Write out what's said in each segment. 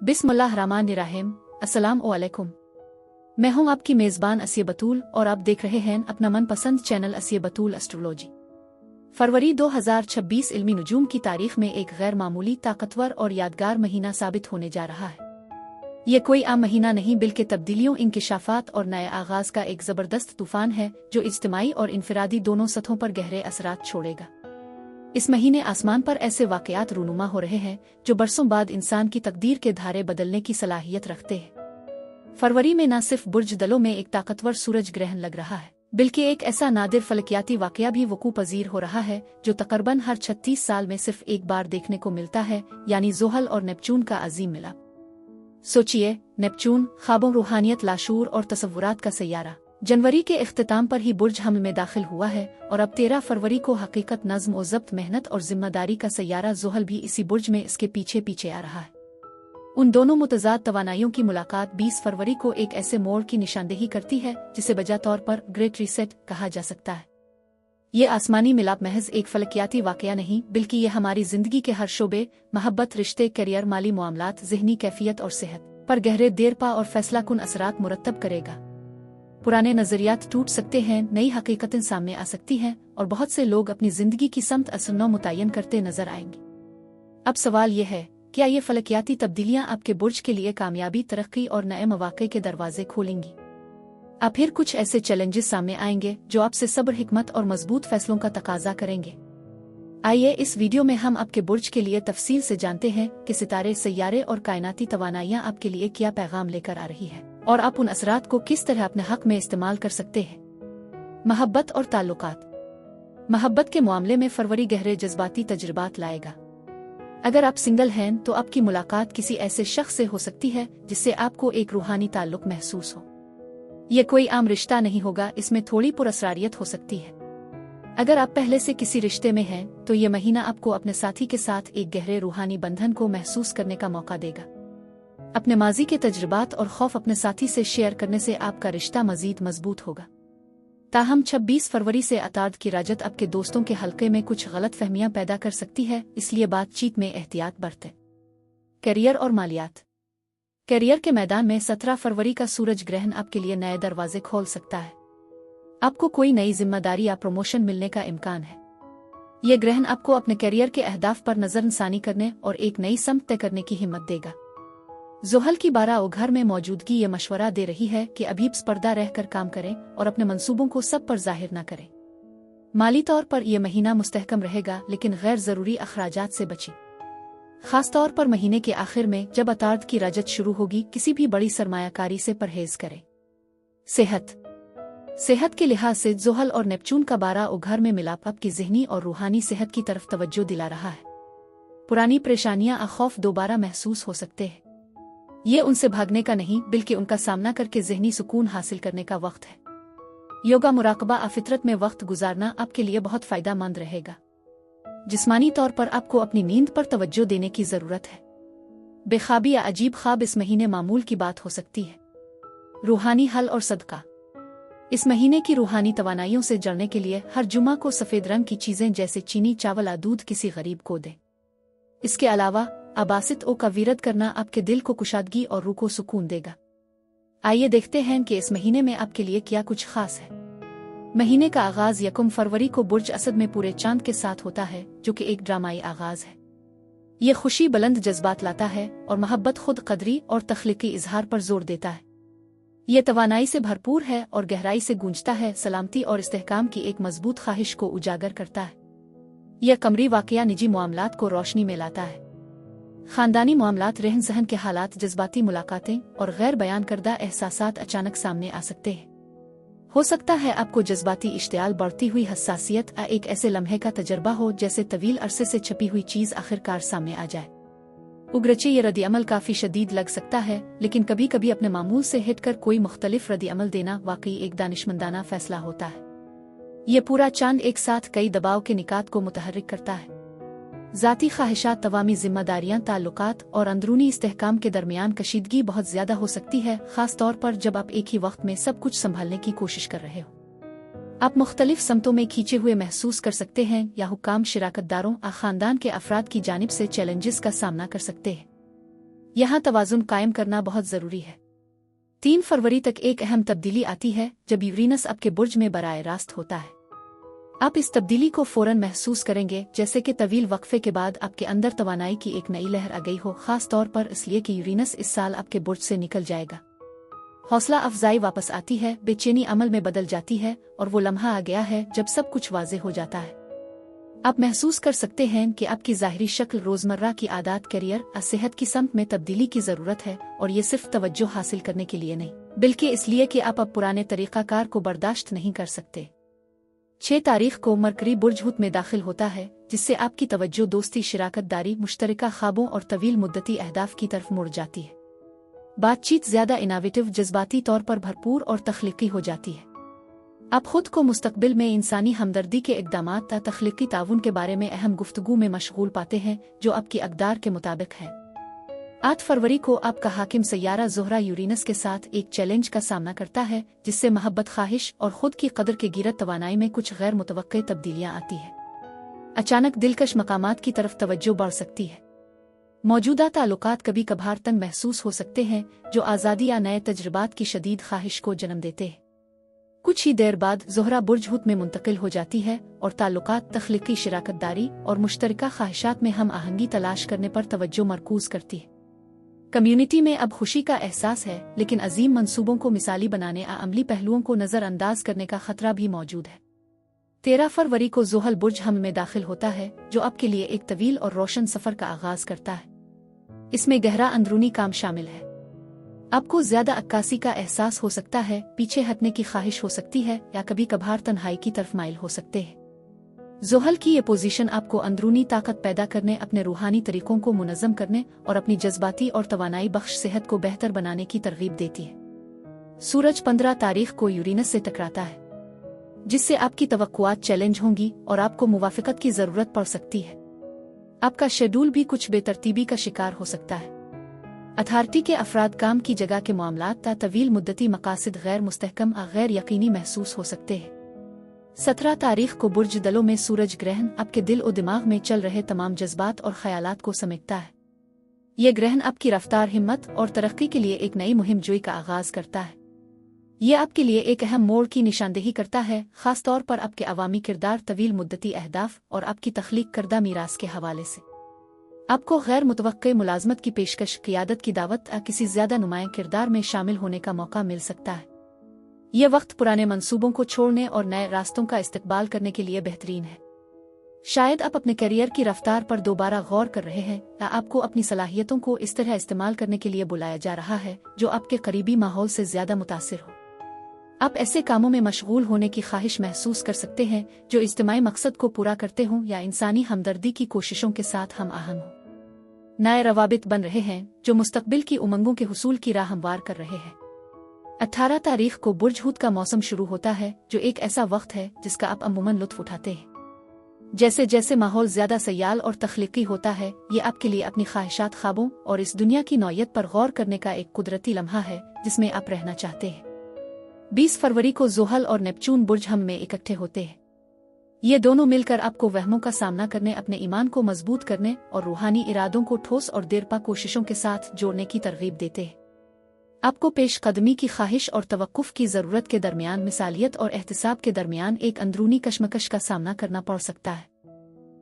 बिस्मिल्लाहिर्रहमानिर्रहीम। अस्सलाम वालेकुम। मैं हूं आपकी मेज़बान असिया बतूल और आप देख रहे हैं अपना मनपसंद चैनल असिया बतूल एस्ट्रोलॉजी। फरवरी 2026 इल्मी नुजूम की तारीख में एक गैर मामूली, ताकतवर और यादगार महीना साबित होने जा रहा है। ये कोई आम महीना नहीं बल्कि तब्दीलियों, इंकिशाफात और नए आगाज का एक ज़बरदस्त तूफान है जो इज्तिमाई और इनफरादी दोनों सतहों पर गहरे असरात छोड़ेगा। इस महीने आसमान पर ऐसे वाक़यात रूनुमा हो रहे हैं जो बरसों बाद इंसान की तकदीर के धारे बदलने की सलाहियत रखते हैं। फरवरी में न सिर्फ बुर्ज दलों में एक ताकतवर सूरज ग्रहण लग रहा है, बल्कि एक ऐसा नादिर फलकियाती वाक़या भी वकू पजीर हो रहा है जो तकरीबन हर 36 साल में सिर्फ एक बार देखने को मिलता है, यानी ज़ोहल और नेपचून का अजीम मिलाप। सोचिए, नेपचून, ख्वाबों, रूहानियत, लाशूर और तसव्वुरात का सैयारा, जनवरी के इख्तिताम पर ही बुर्ज हमल में दाखिल हुआ है और अब 13 फरवरी को हकीकत, नज़्म और ज़ब्त, मेहनत और जिम्मेदारी का सैयारा ज़ोहल भी इसी बुर्ज में इसके पीछे पीछे आ रहा है। उन दोनों मुतज़ाद तवानाइयों की मुलाकात 20 फरवरी को एक ऐसे मोड़ की निशानदेही करती है जिसे बजा तौर पर ग्रेट रीसेट कहा जा सकता है। ये आसमानी मिलाप महज एक फलकियाती वाक़या नहीं, बल्कि ये हमारी ज़िंदगी के हर शोबे, मोहब्बत, रिश्ते, करियर, माली मामलात, ज़हनी कैफियत और सेहत पर गहरे, देरपा और फैसला कुन असरात मुरत्तब करेगा। पुराने नज़रियात टूट सकते हैं, नई हकीकतें सामने आ सकती हैं और बहुत से लोग अपनी ज़िंदगी की समत असरनौ मुतय्यन करते नजर आएंगे। अब सवाल यह है, क्या ये फलकियाती तब्दीलियां आपके बुर्ज के लिए कामयाबी, तरक्की और नए मौक़े के दरवाजे खोलेंगी? अब फिर कुछ ऐसे चैलेंजेस सामने आएंगे जो आपसे सब्र, हिकमत और मजबूत फैसलों का तकाजा करेंगे। आइए इस वीडियो में हम आपके बुर्ज के लिए तफसील से जानते हैं कि सितारे, सैयारे और कायनाती तवानाइयाँ आपके लिए क्या पैगाम लेकर आ रही है और आप उन असरात को किस तरह अपने हक में इस्तेमाल कर सकते हैं। मोहब्बत और ताल्लुकात। मोहब्बत के मामले में फरवरी गहरे जज्बाती तजुर्बात लाएगा। अगर आप सिंगल हैं तो आपकी मुलाकात किसी ऐसे शख्स से हो सकती है जिससे आपको एक रूहानी ताल्लुक महसूस हो। यह कोई आम रिश्ता नहीं होगा, इसमें थोड़ी पुरअसरारियत हो सकती है। अगर आप पहले से किसी रिश्ते में हैं तो ये महीना आपको अपने साथी के साथ एक गहरे रूहानी बंधन को महसूस करने का मौका देगा। अपने माजी के तजुर्बात और खौफ अपने साथी से शेयर करने से आपका रिश्ता मजीद मजबूत होगा। ताहम 26 फरवरी से अताद की राजत आपके दोस्तों के हल्के में कुछ गलत फहमियां पैदा कर सकती है, इसलिए बातचीत में एहतियात बरतें। करियर और मालियात। करियर के मैदान में 17 फरवरी का सूरज ग्रहण आपके लिए नए दरवाजे खोल सकता है। आपको कोई नई जिम्मेदारी या प्रमोशन मिलने का इम्कान है। यह ग्रहण आपको अपने करियर के अहदाफ पर नजरसानी करने और एक नई समत तय करने की हिम्मत देगा। ज़ोहल की 12 घर में मौजूदगी ये मशवरा दे रही है कि अभी पर्दा रहकर काम करें और अपने मंसूबों को सब पर जाहिर न करें। माली तौर पर यह महीना मुस्तहकम रहेगा, लेकिन गैर ज़रूरी अखराजात से बचें। खास तौर पर महीने के आखिर में जब अताद की राजत शुरू होगी, किसी भी बड़ी सरमायाकारी से परहेज करें। सेहत के लिहाज से ज़ोहल और नेपचून का 12 घर में मिलाप आपकी ज़हनी और रूहानी सेहत की तरफ तवज्जो दिला रहा है। पुरानी परेशानियां और खौफ दोबारा महसूस हो सकते हैं। ये उनसे भागने का नहीं, बल्कि उनका सामना करके ज़हनी सुकून हासिल करने का वक्त है। योगा, मुराकबा और फितरत में वक्त गुजारना आपके लिए बहुत फ़ायदेमंद रहेगा। जिस्मानी तौर पर आपको अपनी नींद पर तवज्जो देने की ज़रूरत है। बेख्वाबी या अजीब ख्वाब इस महीने मामूल की बात हो सकती है। रूहानी हल और सदका। इस महीने की रूहानी तवानाइयों से जड़ने के लिए हर जुमा को सफ़ेद रंग की चीज़ें जैसे चीनी, चावल या दूध किसी गरीब को दें। इसके अलावा अबासित ओ का विरद करना आपके दिल को कुशादगी और रूह को सुकून देगा। आइए देखते हैं कि इस महीने में आपके लिए क्या कुछ खास है। महीने का आगाज 1 फरवरी को बुर्ज असद में पूरे चांद के साथ होता है, जो कि एक ड्रामाई आगाज है। ये खुशी, बुलंद जज्बात लाता है और मोहब्बत, खुद कदरी और तख्लीकी इजहार पर जोर देता है। ये तवानाई से भरपूर है और गहराई से गूंजता है, सलामती और इस्तेहकाम की एक मजबूत ख्वाहिश को उजागर करता है। यह कमरी वाक़या निजी मामलात को रोशनी में लाता है। खानदानी मामलात, रहन सहन के हालात, जज्बाती मुलाकातें और गैर बयान करदा एहसासात अचानक सामने आ सकते हैं। हो सकता है आपको जज्बाती इश्तियाल, बढ़ती हुई हसासियत या एक ऐसे लम्हे का तजर्बा हो जैसे तवील अरसे से छपी हुई चीज़ आखिरकार सामने आ जाए। उगरचे ये रद्द-ए-अमल काफ़ी शदीद लग सकता है, लेकिन कभी कभी अपने मामूल से हटकर कोई मुख्तलिफ रद्द-ए-अमल देना वाकई एक दानिशमंदाना फैसला होता है। ये पूरा चांद एक साथ कई दबाव के निकात को मुतहर्रिक करता है। ज़ाती ख्वाहिशात, तवामी जिम्मेदारियां, ताल्लुकात और अंदरूनी इस्तेहकाम के दरमियान कशीदगी बहुत ज़्यादा हो सकती है, ख़ास तौर पर जब आप एक ही वक्त में सब कुछ संभालने की कोशिश कर रहे हो। आप मुख्तलिफ समतों में खींचे हुए महसूस कर सकते हैं या हुक्काम, शिराकतदारों और ख़ानदान के अफराद की जानिब से चैलेंजेस का सामना कर सकते हैं। यहाँ तवाज़ुन कायम करना बहुत ज़रूरी है। 3 फरवरी तक एक अहम तब्दीली आती है जब यूरेनस आपके बुर्ज में बराह रास्त होता है। आप इस तब्दीली को फौरन महसूस करेंगे, जैसे कि तवील वक्फे के बाद आपके अंदर तवानाई की एक नई लहर आ गई हो, खास तौर पर इसलिए कि यूरेनस इस साल आपके बुर्ज से निकल जाएगा। हौसला अफजाई वापस आती है, बेचैनी अमल में बदल जाती है और वो लम्हा आ गया है जब सब कुछ वाज़ेह हो जाता है। आप महसूस कर सकते हैं कि आपकी ज़ाहिरी शक्ल, रोज़मर्रा की आदत, करियर और सेहत की समत में तब्दीली की ज़रूरत है, और ये सिर्फ तवज्जो हासिल करने के लिए नहीं, बल्कि इसलिए कि आप अब पुराने तरीक़ाकार को बर्दाश्त नहीं कर सकते। 6 तारीख को मरकरी बुर्ज हुत में दाखिल होता है, जिससे आपकी तवज्जो दोस्ती, शिराकतदारी, मुश्तरका ख्वाबों और तवील मुद्दती अहदाफ की तरफ मुड़ जाती है। बातचीत ज़्यादा इनोवेटिव, जज्बाती तौर पर भरपूर और तख्लीकी हो जाती है। आप खुद को मुस्तकबिल में इंसानी हमदर्दी के इक़दामात या तख्लीकी ताउन के बारे में अहम गुफ्तगू में मशगूल पाते हैं, जो आपकी अक़दार के मुताबिक है। 8 फरवरी को आपका हाकिम सैयारा ज़ोहरा यूरेनस के साथ एक चैलेंज का सामना करता है, जिससे मोहब्बत, ख्वाहिश और खुद की कदर के गिरत तवानाई में कुछ गैर मुतवक्के तब्दीलियाँ आती हैं। अचानक दिलकश मकामात की तरफ तवज्जो बढ़ सकती है। मौजूदा ताल्लुकात कभी कभार तंग महसूस हो सकते हैं, जो आज़ादी या नए तजर्बात की शदीद ख्वाहिश को जन्म देते हैं। कुछ ही देर बाद ज़ोहरा बुर्ज हुत में मुंतकिल हो जाती है और ताल्लुकात, तख्लीकी, शिराकतदारी और मुश्तरका ख्वाहिशात में हम आहंगी तलाश करने पर तवज्जो मरकूज करती है। कम्युनिटी में अब खुशी का एहसास है, लेकिन अजीम मंसूबों को मिसाली बनाने और अमली पहलुओं को नज़रअंदाज करने का खतरा भी मौजूद है। 13 फरवरी को ज़ोहल बुर्ज हम में दाखिल होता है, जो आपके लिए एक तवील और रोशन सफ़र का आगाज करता है। इसमें गहरा अंदरूनी काम शामिल है। आपको ज़्यादा अक्कासी का एहसास हो सकता है, पीछे हटने की ख्वाहिश हो सकती है, या कभी कभार तन्हाई की तरफ माइल हो सकते हैं। ज़ोहल की ये पोजीशन आपको अंदरूनी ताकत पैदा करने, अपने रूहानी तरीकों को मुनज़्ज़म करने और अपनी जज्बाती और तवानाई बख्श सेहत को बेहतर बनाने की तरगीब देती है। सूरज 15 तारीख को यूरेनस से टकराता है, जिससे आपकी तवक्कुआत चैलेंज होंगी और आपको मुवाफ़क़त की ज़रूरत पड़ सकती है। आपका शेड्यूल भी कुछ बेतरतीबी का शिकार हो सकता है। अथॉरिटी के अफराद, काम की जगह के मामलात तवील मुद्दती मकासद गैर मुस्तहकम और गैर यकीनी महसूस हो सकते हैं। 17 तारीख को बुर्ज दलों में सूरज ग्रहण आपके दिल और दिमाग में चल रहे तमाम जज्बात और ख्यालात को समेटता है। यह ग्रहण आपकी रफ्तार, हिम्मत और तरक्की के लिए एक नई मुहिम जोई का आगाज करता है। यह आपके लिए एक अहम मोड़ की निशानदेही करता है, खास तौर पर आपके अवामी किरदार, तवील मुद्दती अहदाफ और आपकी तख्लीक करदा मीरास के हवाले से। आपको गैर मुतवक्के मुलाजमत की पेशकश, क़ियादत की दावत या किसी ज़्यादा नुमायां किरदार में शामिल होने का मौका मिल सकता है। यह वक्त पुराने मंसूबों को छोड़ने और नए रास्तों का इस्तकबाल करने के लिए बेहतरीन है। शायद आप अपने करियर की रफ्तार पर दोबारा गौर कर रहे हैं, या आपको अपनी सलाहियतों को इस तरह इस्तेमाल करने के लिए बुलाया जा रहा है जो आपके करीबी माहौल से ज़्यादा मुतासिर हो। आप ऐसे कामों में मशगूल होने की ख्वाहिश महसूस कर सकते हैं जो इज्तिमाई मकसद को पूरा करते हों या इंसानी हमदर्दी की कोशिशों के साथ हम आहंग हों। नए रवाबित बन रहे हैं जो मुस्तकबिल की उमंगों के हुसूल की राह हमवार कर रहे हैं। 18 तारीख को बुर्ज हुत का मौसम शुरू होता है, जो एक ऐसा वक्त है जिसका आप अमूमन लुत्फ उठाते हैं। जैसे जैसे माहौल ज़्यादा सयाल और तख्लीकी होता है, ये आपके लिए अपनी ख्वाहिशात, ख्वाबों और इस दुनिया की नौयत पर गौर करने का एक कुदरती लम्हा है जिसमें आप रहना चाहते हैं। 20 फरवरी को ज़ोहल और नेपचून बुर्ज हम में इकट्ठे होते हैं। ये दोनों मिलकर आपको वहमों का सामना करने, अपने ईमान को मजबूत करने और रूहानी इरादों को ठोस और देरपा कोशिशों के साथ जोड़ने की तरगीब देते हैं। आपको पेश कदमी की ख्वाहिश और तवक्कुफ की ज़रूरत के दरमियान, मिसालियत और एहतिसाब के दरमियान एक अंदरूनी कशमकश का सामना करना पड़ सकता है।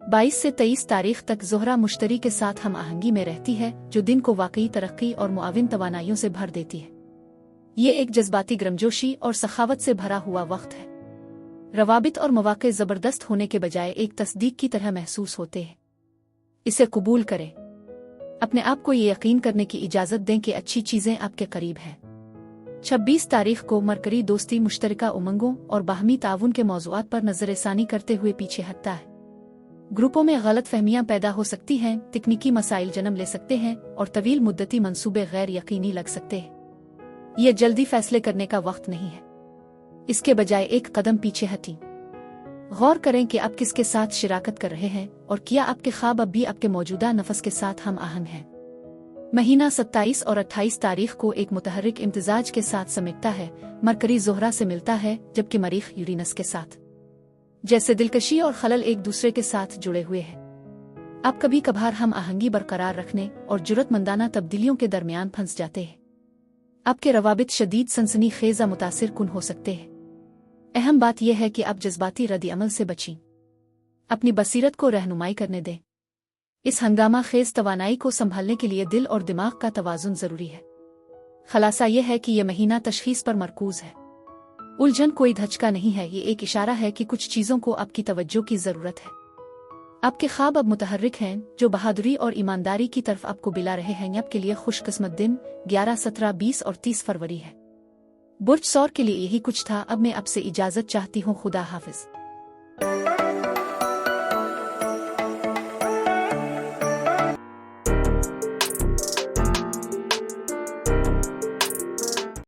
22 से 23 तारीख तक ज़ोहरा मुश्तरी के साथ हम आहंगी में रहती है, जो दिन को वाकई तरक्की और मुआविन तवानाइयों से भर देती है। ये एक जज्बाती गर्मजोशी और सखावत से भरा हुआ वक्त है। रवाबित और मौक़े ज़बरदस्त होने के बजाय एक तस्दीक की तरह महसूस होते हैं। इसे कबूल करें। अपने आप को ये यकीन करने की इजाज़त दें कि अच्छी चीज़ें आपके करीब हैं। 26 तारीख को मरकरी दोस्ती, मुश्तरका उमंगों और बाहमी ताउन के मौज़ूआत पर नज़रसानी करते हुए पीछे हटता है। ग्रुपों में गलत फहमियाँ पैदा हो सकती हैं, तकनीकी मसाइल जन्म ले सकते हैं और तवील मुद्दती मंसूबे गैर यकीनी लग सकते हैं। ये जल्दी फैसले करने का वक्त नहीं है। इसके बजाय एक कदम पीछे हटी। गौर करें कि आप किसके साथ शिराकत कर रहे हैं और क्या आपके ख्वाब अब भी आपके मौजूदा नफस के साथ हम आहंग हैं। महीना 27 और 28 तारीख को एक मुतहर्रिक इम्तिजाज के साथ समेटता है। मरकरी ज़ोहरा से मिलता है, जबकि मरीख यूरेनस के साथ। जैसे दिलकशी और खलल एक दूसरे के साथ जुड़े हुए हैं। आप कभी कभार हम आहंगी बरकरार रखने और जुर्रतमंदाना तब्दीलियों के दरमियान फंस जाते हैं। आपके रवाबित शदीद सनसनी खेजा मुतासिर कुन हो सकते हैं। अहम बात यह है कि आप जज्बाती रद्द अमल से बचें, अपनी बसीरत को रहनुमाई करने दें। इस हंगामा खेज तवानाई को संभालने के लिए दिल और दिमाग का तवाजुन जरूरी है। खलासा यह है कि यह महीना तशखीस पर मरकूज है। उलझन कोई धचका नहीं है, ये एक इशारा है कि कुछ चीज़ों को आपकी तवज्जो की ज़रूरत है। आपके ख्वाब अब मुतहर्रिक हैं जो बहादुरी और ईमानदारी की तरफ आपको बिला रहे हैं। आपके लिए खुशकिस्मत दिन 11, 17, 20 और 30 फरवरी है। बुर्ज सौर के लिए यही कुछ था। अब मैं आपसे इजाज़त चाहती हूँ। खुदा हाफिज।